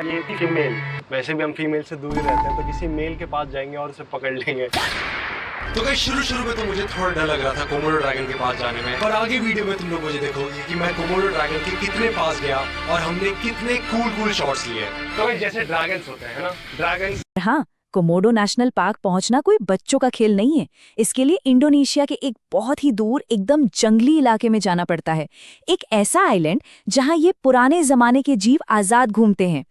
ये थी फीमेल। वैसे भी हम फीमेल से दूर ही रहते हैं, तो किसी मेल के पास जाएंगे और उसे पकड़ लेंगे। तो गाइस शुरू में तो मुझे थोड़ा डर लग रहा था कोमोडो ड्रैगन के पास जाने में, पर आगे वीडियो में तुम लोग मुझे देखोगे कि मैं कोमोडो ड्रैगन के कितने पास गया और हमने कितने कूल शॉट्स लिए। तो गाइस जैसे ड्रैगन्स होते हैं ना, ड्रैगन। हाँ, कोमोडो नेशनल पार्क पहुंचना कोई बच्चों का खेल नहीं है। इसके लिए इंडोनेशिया के एक बहुत ही दूर एकदम जंगली इलाके में जाना पड़ता है। एक ऐसा आइलैंड जहां ये पुराने जमाने के जीव आजाद घूमते हैं।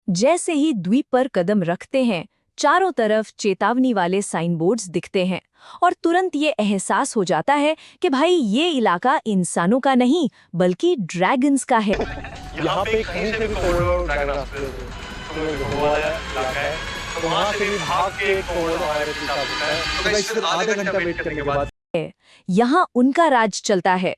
जैसे ही द्वीप पर कदम रखते हैं, चारों तरफ चेतावनी वाले साइन बोर्ड्स दिखते हैं और तुरंत ये एहसास हो जाता है कि भाई ये इलाका इंसानों का नहीं बल्कि ड्रैगन्स का है। यहाँ पे कहीं से भी कोमोडो ड्रैगन है, तो वहाँ से भी भाग के कोमोडो हमारे पीछे आता है। तो गाइस फिर आधा घंटा वेट करने के बाद यहाँ उनका राज चलता है।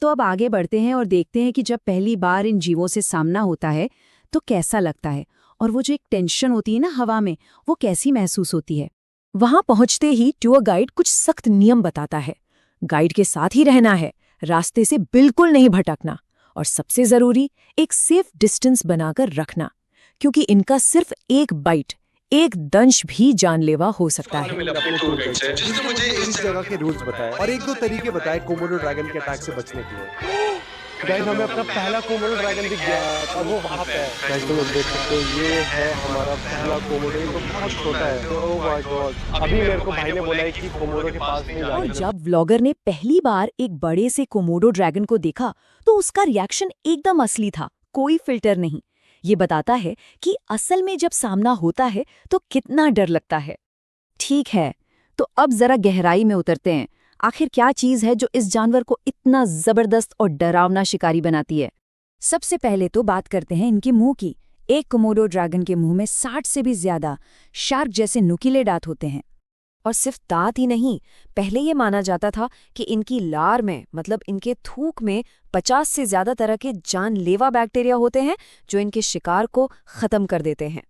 तो अब आगे बढ़ते हैं और देखते हैं कि जब पहली बार इन जीवों से सामना होता है तो कैसा लगता है, और वो जो एक टेंशन होती है ना हवा में, वो कैसी महसूस होती है। वहां पहुंचते ही टूर गाइड कुछ सख्त नियम बताता है। गाइड के साथ ही रहना है, रास्ते से बिल्कुल नहीं भटकना, और सबसे जरूरी एक सेफ डिस्टेंस बनाकर रखना, क्योंकि इनका सिर्फ एक बाइट, एक दंश भी जानलेवा हो सकता है। जिसने मुझे इस जगह के रूल्स बताए और एक दो तरीके बताए कोमोडो ड्रैगन के अटैक से बचने के लिए। गाइस हमें अपना पहला कोमोडो ड्रैगन दिख गया और वो वहाँ पे है। गाइस तुम देख सकते हो, ये है हमारा पहला कोमोडो। ये तो बहुत छोटा है। ओह माय गॉड, अभी मेरे को भाई ने बोला है कि कोमोडो के पास नहीं जाना। और जब व्लॉगर ने पहली बार एक बड़े से कोमोडो ड्रैगन को देखा तो उसका रिएक्शन एकदम असली था, कोई फिल्टर नहीं। ये बताता है कि असल में जब सामना होता है तो कितना डर लगता है। ठीक है, तो अब जरा गहराई में उतरते हैं। आखिर क्या चीज है जो इस जानवर को इतना जबरदस्त और डरावना शिकारी बनाती है? सबसे पहले तो बात करते हैं इनके मुंह की। एक कोमोडो ड्रैगन के मुंह में 60 से भी ज्यादा शार्क जैसे नुकीले दांत होते हैं। और सिर्फ दांत ही नहीं, पहले ये माना जाता था कि इनकी लार में, मतलब इनके थूक में 50 से ज्यादा तरह के जानलेवा बैक्टीरिया होते हैं जो इनके शिकार को खत्म कर देते हैं।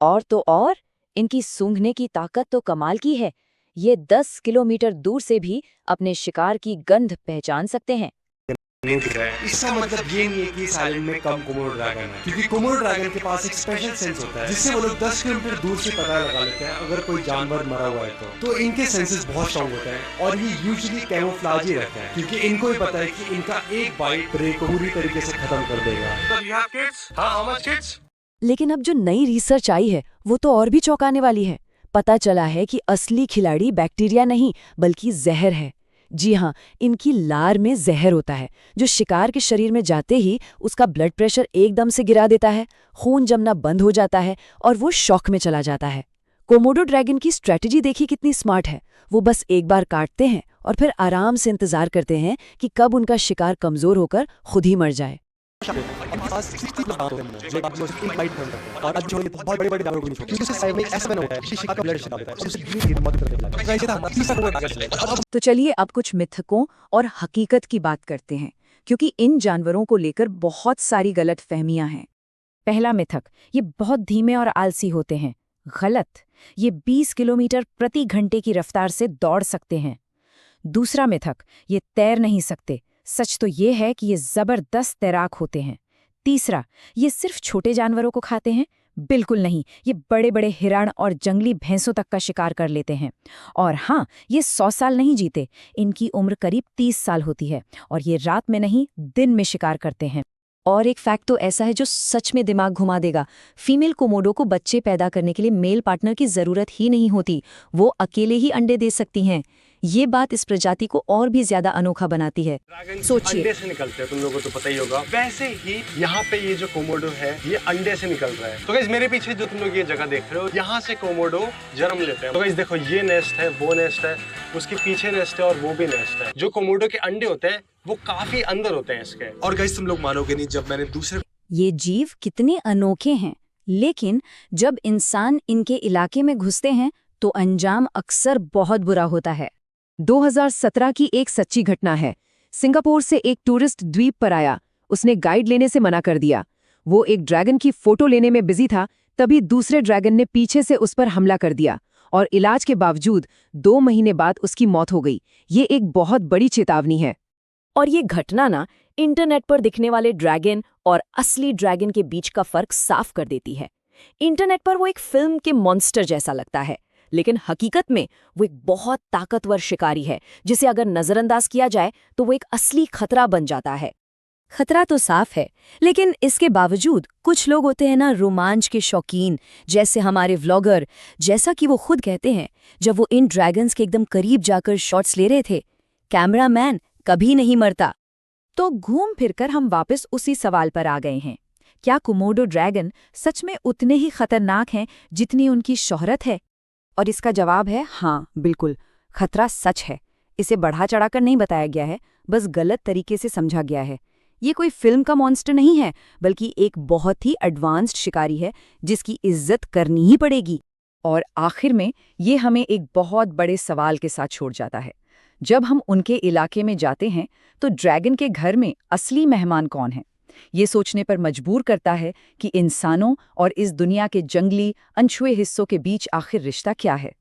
और तो और इनकी सूंघने की ताकत तो कमाल की है। ये 10 किलोमीटर दूर से भी अपने शिकार की गंध पहचान सकते हैं। नहीं दिख रहा है, इसका मतलब ये नहीं है कि इस आइलैंड में कम कोमोडो ड्रैगन है, क्योंकि कोमोडो ड्रैगन के पास एक स्पेशल सेंस होता है जिससे वो लोग 10 किलोमीटर दूर से पता लगा लेते हैं अगर कोई जानवर मरा हुआ है। तो इनके सेंसेस बहुत स्ट्रांग होते हैं और ये यूजुअली कैमोफ्लेज ही रहते हैं, क्योंकि इनको ही पता है कि इनका एक बाइट प्रे को पूरी तरीके से खत्म कर देगा। तो यू हैव किड्स? हां, हाउ मच किड्स? लेकिन अब जो नई रिसर्च आई है वो तो और भी चौंकाने वाली है। पता चला है कि असली खिलाड़ी बैक्टीरिया नहीं बल्कि जहर है। जी हाँ, इनकी लार में जहर होता है जो शिकार के शरीर में जाते ही उसका ब्लड प्रेशर एकदम से गिरा देता है, खून जमना बंद हो जाता है और वो शॉक में चला जाता है। कोमोडो ड्रैगन की स्ट्रेटजी देखिए कितनी स्मार्ट है। वो बस एक बार काटते हैं और फिर आराम से इंतजार करते हैं कि कब उनका शिकार कमजोर होकर खुद ही मर जाए। तो चलिए अब कुछ मिथकों और हकीकत की बात करते हैं, क्योंकि इन जानवरों को लेकर बहुत सारी गलतफहमियां हैं। पहला मिथक, ये बहुत धीमे और आलसी होते हैं। गलत, ये 20 किलोमीटर प्रति घंटे की रफ्तार से दौड़ सकते हैं। दूसरा मिथक, ये तैर नहीं सकते। सच तो ये है कि ये जबरदस्त तैराक होते हैं। तीसरा, ये सिर्फ छोटे जानवरों को खाते हैं। बिल्कुल नहीं, ये बड़े बड़े हिरण और जंगली भैंसों तक का शिकार कर लेते हैं। और हाँ, ये 100 साल नहीं जीते, इनकी उम्र करीब 30 साल होती है और ये रात में नहीं दिन में शिकार करते हैं। और एक फैक्ट तो ऐसा है जो सच में दिमाग घुमा देगा। फीमेल कोमोडो को बच्चे पैदा करने के लिए मेल पार्टनर की जरूरत ही नहीं होती, वो अकेले ही अंडे दे सकती हैं। ये बात इस प्रजाति को और भी ज्यादा अनोखा बनाती है। सोचिए, अंडे से निकलते हैं, तुम लोगों को तो पता ही होगा। वैसे ही यहाँ पे ये जो कोमोडो है ये अंडे से निकल रहा है। तो गाइस मेरे पीछे जो तुम लोग ये जगह देख रहे हो, यहाँ से कोमोडो जन्म लेते हैं। तो गाइस देखो, ये नेस्ट है, वो नेस्ट है, उसके पीछे नेस्ट है और वो भी नेस्ट है। जो कोमोडो के अंडे होते हैं वो काफी अंदर होते हैं इसके। और गाइस तुम लोग मानोगे नहीं, जब मैंने दूसरे ये जीव कितने अनोखे हैं, लेकिन जब इंसान इनके इलाके में घुसते हैं तो अंजाम अक्सर बहुत बुरा होता है। 2017 की एक सच्ची घटना है। सिंगापुर से एक टूरिस्ट द्वीप पर आया। उसने गाइड लेने से मना कर दिया। वो एक ड्रैगन की फोटो लेने में बिजी था, तभी दूसरे ड्रैगन ने पीछे से उस पर हमला कर दिया और इलाज के बावजूद 2 महीने बाद उसकी मौत हो गई। ये एक बहुत बड़ी चेतावनी है। और ये घटना ना इंटरनेट पर दिखने वाले ड्रैगन और असली ड्रैगन के बीच का फर्क साफ कर देती है। इंटरनेट पर वो एक फिल्म के मॉन्स्टर जैसा लगता है, लेकिन हकीकत में वो एक बहुत ताकतवर शिकारी है जिसे अगर नजरअंदाज किया जाए तो वो एक असली खतरा बन जाता है। खतरा तो साफ है, लेकिन इसके बावजूद कुछ लोग होते हैं ना रोमांच के शौकीन, जैसे हमारे व्लॉगर। जैसा कि वो खुद कहते हैं, जब वो इन ड्रैगन्स के एकदम करीब जाकर शॉट्स ले रहे थे, कैमरामैन कभी नहीं मरता। तो घूम फिरकर हम वापस उसी सवाल पर आ गए हैं, क्या कोमोडो ड्रैगन सच में उतने ही खतरनाक हैं जितनी उनकी शोहरत है? और इसका जवाब है हाँ, बिल्कुल। खतरा सच है। इसे बढ़ा चढ़ाकर नहीं बताया गया है, बस गलत तरीके से समझा गया है। ये कोई फिल्म का मॉन्स्टर नहीं है, बल्कि एक बहुत ही एडवांस्ड शिकारी है जिसकी इज्जत करनी ही पड़ेगी। और आखिर में ये हमें एक बहुत बड़े सवाल के साथ छोड़ जाता है। जब हम उनके इलाके में जाते हैं तो ड्रैगन के घर में असली मेहमान कौन है? ये सोचने पर मजबूर करता है कि इंसानों और इस दुनिया के जंगली अनछुए हिस्सों के बीच आखिर रिश्ता क्या है।